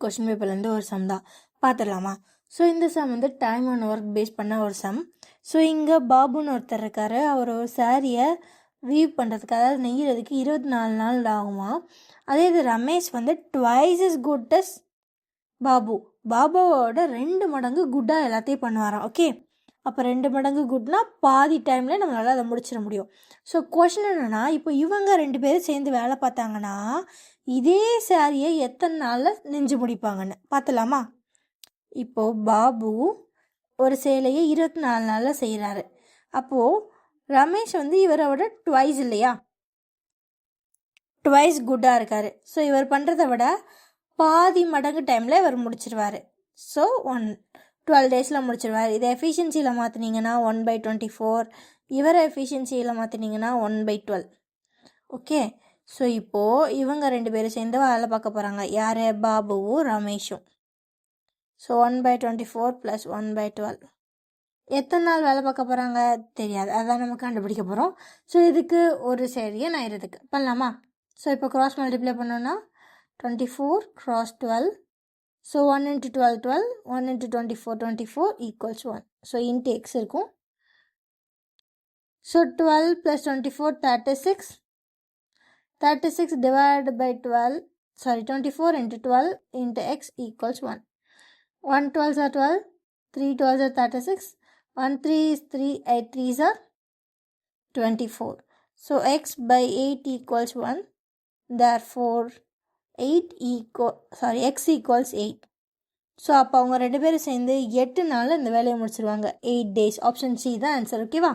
Question பேப்பர்லேருந்து ஒரு some தான் பார்த்துடலாமா. ஸோ இந்த சம் வந்து டைம் அண்ட் ஒர்க் பேஸ் பண்ண ஒரு சம். ஸோ இங்கே பாபுன்னு ஒருத்தர் இருக்கார். அவர் ஒரு சாரியை வீவ் பண்ணுறதுக்கு, அதாவது நெய்யறதுக்கு 24 நாள் ஆகுமா. அதே இது ரமேஷ் வந்து ட்வைஸ் இஸ் குட் அஸ் பாபுவோட 2 மடங்கு குட்டாக எல்லாத்தையும் பண்ணுவாராம். ஓகே, அப்போ 2 மடங்கு குட்னா பாதி டைமில் நம்மளால் அதை முடிச்சிட முடியும். ஸோ கொஷின் என்னென்னா, இப்போ இவங்க 2 பேரும் சேர்ந்து வேலை பார்த்தாங்கன்னா இதே சாரியை எத்தனை நாளில் நெஞ்சு முடிப்பாங்கன்னு பார்த்துலாமா. இப்போது பாபு ஒரு சேலையை 24 நாளில் செய்கிறாரு. அப்போது ரமேஷ் வந்து இவரோட ட்வைஸ் இல்லையா, ட்வைஸ் குட்டாக இருக்கார். ஸோ இவர் பண்ணுறதை விட பாதி மடங்கு டைமில் இவர் முடிச்சிருவார். ஸோ 12 டேஸில் முடிச்சிருவார். இதை எஃபிஷியன்சியில் மாற்றினீங்கன்னா 1/24, இவரை எஃபிஷியன்சியில் மாற்றினீங்கன்னா 1/12. ஓகே, ஸோ இப்போது இவங்க 2 பேரும் சேர்ந்து வேலை பார்க்க போகிறாங்க. யார்? பாபுவும் ரமேஷும். ஸோ 1/24 + 1/12 எத்தனை நாள் வேலை பார்க்க போகிறாங்க தெரியாது, அதான் நம்ம கண்டுபிடிக்க போகிறோம். ஸோ இதுக்கு ஒரு சரியை நான் இதுக்கு பண்ணலாமா. ஸோ இப்போ கிராஸ் மல்டிப்ளை பண்ணோன்னா 24 × 12. ஸோ 1 × 12 12, 1 × 24 24 = 1. ஸோ இன்ட்டு எக்ஸ் இருக்கும். So 12 + 24 36. 36 divided by 12, 24 × 12 × x = 1. 1 12s are 12, 3 12s are 36, 1 3 is 3, 8 3s are 24. So x by 8 = 1. Therefore x = 8. So அப்போ அவங்க 2 பேரும் சேர்ந்து 8 நாளில் இந்த வேலையை முடிச்சிருவாங்க. 8 days. ஆப்ஷன் சி தான் ஆன்சர். ஓகேவா.